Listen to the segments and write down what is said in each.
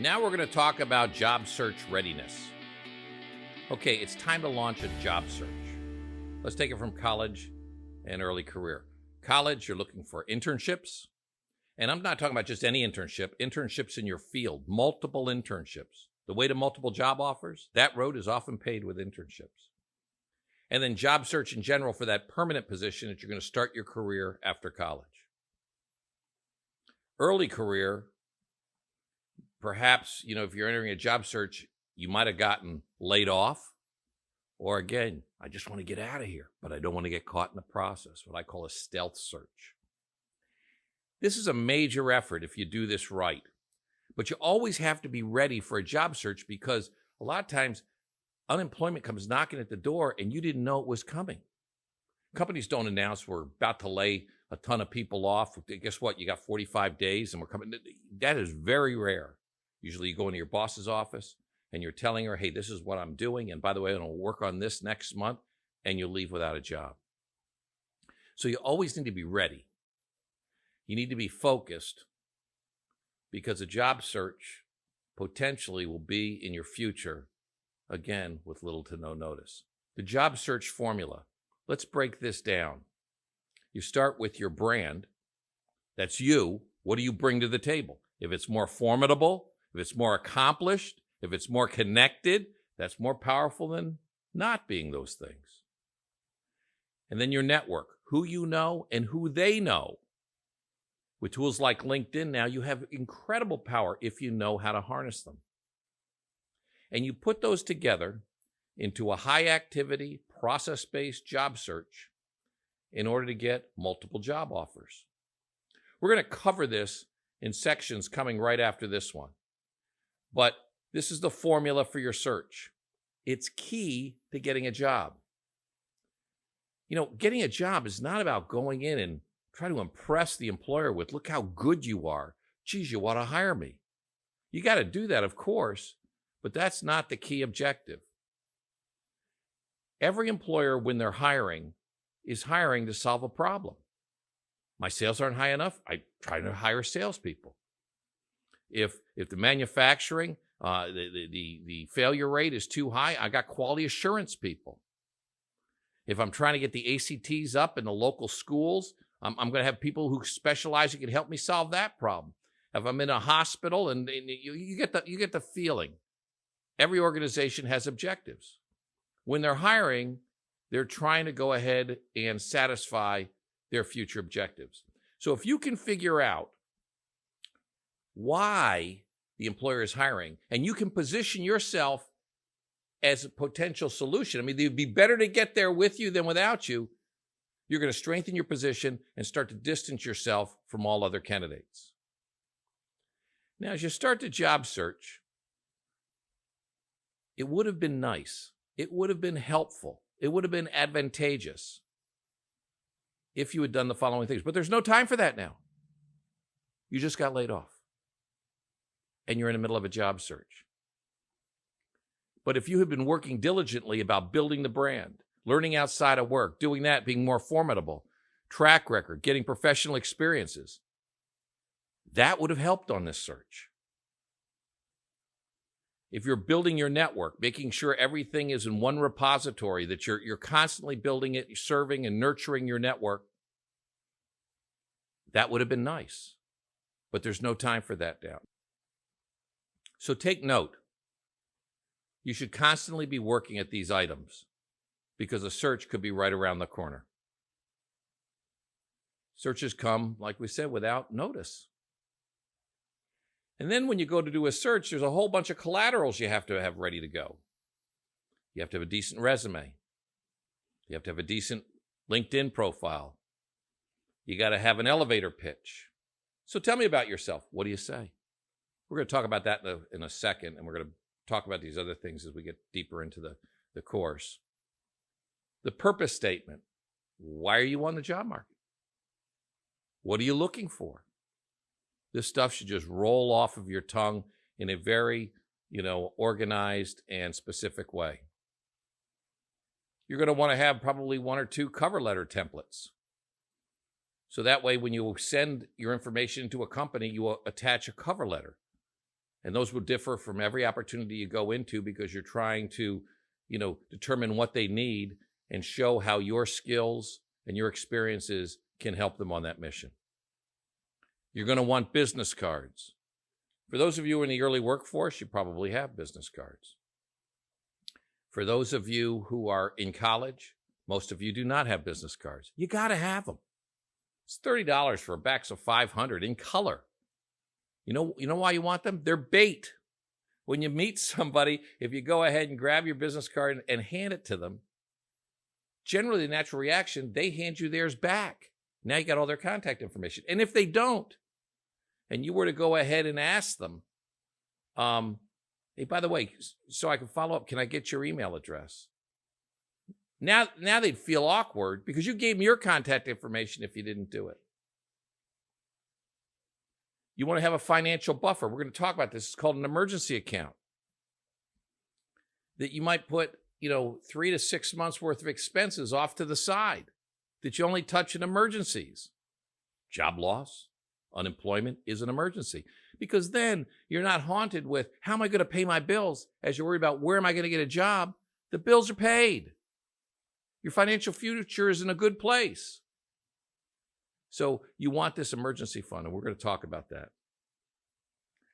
Now we're going to talk about job search readiness. Okay, it's time to launch a job search. Let's take it from college and early career. College, you're looking for internships. And I'm not talking about just any internship, internships in your field, multiple internships. The way to multiple job offers, that road is often paved with internships. And then job search in general for that permanent position that you're going to start your career after college. Early career, perhaps, if you're entering a job search, you might have gotten laid off. Or again, I just want to get out of here, but I don't want to get caught in the process, what I call a stealth search. This is a major effort if you do this right. But you always have to be ready for a job search because a lot of times unemployment comes knocking at the door and you didn't know it was coming. Companies don't announce we're about to lay a ton of people off. Guess what? You got 45 days and we're coming. That is very rare. Usually you go into your boss's office and you're telling her, hey, this is what I'm doing. And by the way, I'm going to work on this next month, and you'll leave without a job. So you always need to be ready. You need to be focused because a job search potentially will be in your future, again, with little to no notice. The job search formula. Let's break this down. You start with your brand. That's you. What do you bring to the table? If it's more formidable, if it's more accomplished, if it's more connected, that's more powerful than not being those things. And then your network, who you know and who they know. With tools like LinkedIn now, you have incredible power if you know how to harness them. And you put those together into a high-activity, process-based job search in order to get multiple job offers. We're going to cover this in sections coming right after this one. But this is the formula for your search. It's key to getting a job. Getting a job is not about going in and try to impress the employer with, look how good you are. Geez, you want to hire me. You got to do that, of course, but that's not the key objective. Every employer, when they're hiring, is hiring to solve a problem. My sales aren't high enough, I try to hire salespeople. If the manufacturing, the failure rate is too high, I got quality assurance people. If I'm trying to get the ACTs up in the local schools, I'm going to have people who specialize who can help me solve that problem. If I'm in a hospital, and you get the feeling. Every organization has objectives. When they're hiring, they're trying to go ahead and satisfy their future objectives. So if you can figure out why the employer is hiring, and you can position yourself as a potential solution. It'd be better to get there with you than without you. You're going to strengthen your position and start to distance yourself from all other candidates. Now, as you start the job search, it would have been nice. It would have been helpful. It would have been advantageous if you had done the following things. But there's no time for that now. You just got laid off. And you're in the middle of a job search. But if you had been working diligently about building the brand, learning outside of work, doing that, being more formidable, track record, getting professional experiences, that would have helped on this search. If you're building your network, making sure everything is in one repository, that you're constantly building it, serving and nurturing your network, that would have been nice. But there's no time for that now. So take note. You should constantly be working at these items because a search could be right around the corner. Searches come, like we said, without notice. And then when you go to do a search, there's a whole bunch of collaterals you have to have ready to go. You have to have a decent resume. You have to have a decent LinkedIn profile. You got to have an elevator pitch. So tell me about yourself. What do you say? We're going to talk about that in a second, and we're going to talk about these other things as we get deeper into the course. The purpose statement. Why are you on the job market? What are you looking for? This stuff should just roll off of your tongue in a very, organized and specific way. You're going to want to have probably one or two cover letter templates. So that way, when you send your information to a company, you will attach a cover letter. And those will differ from every opportunity you go into because you're trying to, determine what they need and show how your skills and your experiences can help them on that mission. You're going to want business cards. For those of you in the early workforce, you probably have business cards. For those of you who are in college, most of you do not have business cards. You got to have them. It's $30 for a box of 500 in color. You know why you want them? They're bait. When you meet somebody, if you go ahead and grab your business card and hand it to them, generally the natural reaction, they hand you theirs back. Now you got all their contact information. And if they don't, and you were to go ahead and ask them, hey, by the way, so I can follow up, can I get your email address? Now they'd feel awkward because you gave them your contact information if you didn't do it. You want to have a financial buffer. We're going to talk about this. It's called an emergency account that you might put, 3 to 6 months worth of expenses off to the side that you only touch in emergencies. Job loss, unemployment is an emergency because then you're not haunted with how am I going to pay my bills as you're worried about where am I going to get a job. The bills are paid. Your financial future is in a good place. So you want this emergency fund, and we're going to talk about that.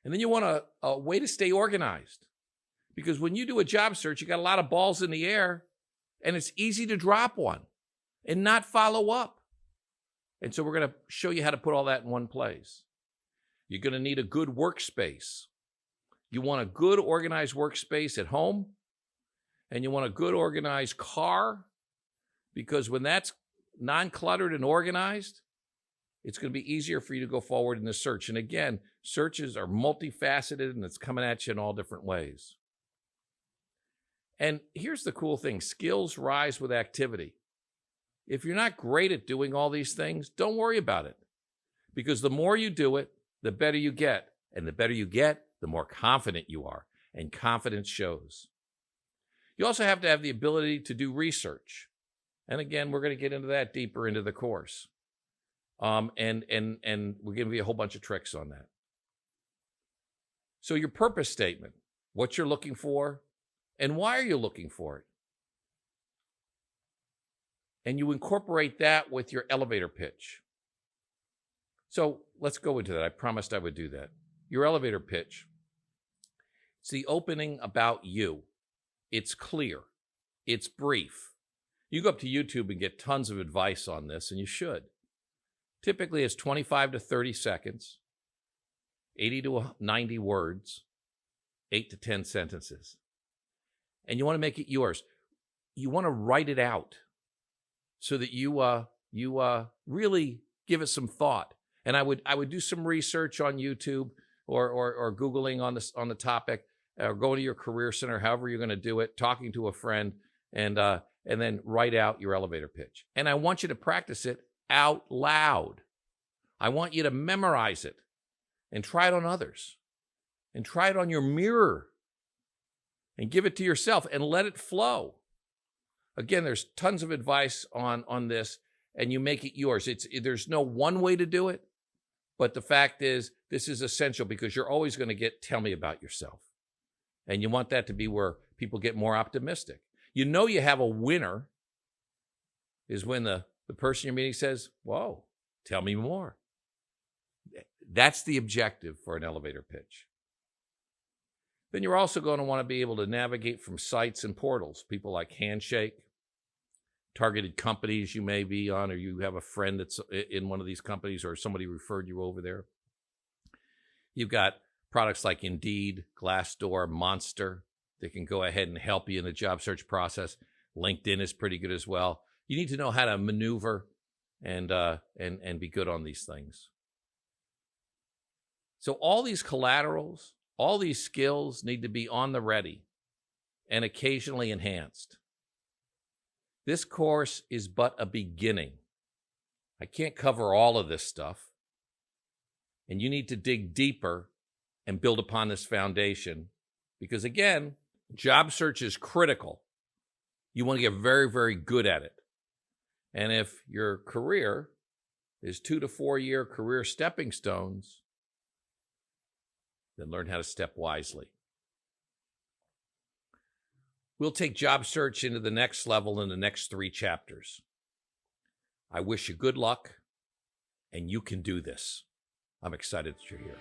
And then you want a way to stay organized because when you do a job search, you got a lot of balls in the air, and it's easy to drop one and not follow up. And so we're going to show you how to put all that in one place. You're going to need a good workspace. You want a good organized workspace at home, and you want a good organized car because when that's non-cluttered and organized, it's going to be easier for you to go forward in the search. And again, searches are multifaceted and it's coming at you in all different ways. And here's the cool thing. Skills rise with activity. If you're not great at doing all these things, don't worry about it. Because the more you do it, the better you get. And the better you get, the more confident you are. And confidence shows. You also have to have the ability to do research. And again, we're going to get into that deeper into the course. And we're giving you a whole bunch of tricks on that. So your purpose statement, what you're looking for, and why are you looking for it? And you incorporate that with your elevator pitch. So let's go into that. I promised I would do that. Your elevator pitch. It's the opening about you. It's clear. It's brief. You go up to YouTube and get tons of advice on this, and you should. Typically, it's 25 to 30 seconds, 80 to 90 words, 8 to 10 sentences. And you want to make it yours. You want to write it out so that you really give it some thought. And I would do some research on YouTube or Googling on the topic, or going to your career center, however you're going to do it, talking to a friend, and then write out your elevator pitch. And I want you to practice it out loud. I want you to memorize it and try it on others and try it on your mirror and give it to yourself and let it flow. Again, there's tons of advice on this, and you make it yours. There's no one way to do it, but the fact is this is essential because you're always going to get tell me about yourself. And you want that to be where people get more optimistic. You know you have a winner is when the person you're meeting says, whoa, tell me more. That's the objective for an elevator pitch. Then you're also going to want to be able to navigate from sites and portals, people like Handshake, targeted companies you may be on, or you have a friend that's in one of these companies or somebody referred you over there. You've got products like Indeed, Glassdoor, Monster that can go ahead and help you in the job search process. LinkedIn is pretty good as well. You need to know how to maneuver and be good on these things. So all these collaterals, all these skills need to be on the ready and occasionally enhanced. This course is but a beginning. I can't cover all of this stuff. And you need to dig deeper and build upon this foundation because, again, job search is critical. You want to get very, very good at it. And if your career is 2 to 4 year career stepping stones, then learn how to step wisely. We'll take job search into the next level in the next 3 chapters. I wish you good luck, and you can do this. I'm excited that you're here.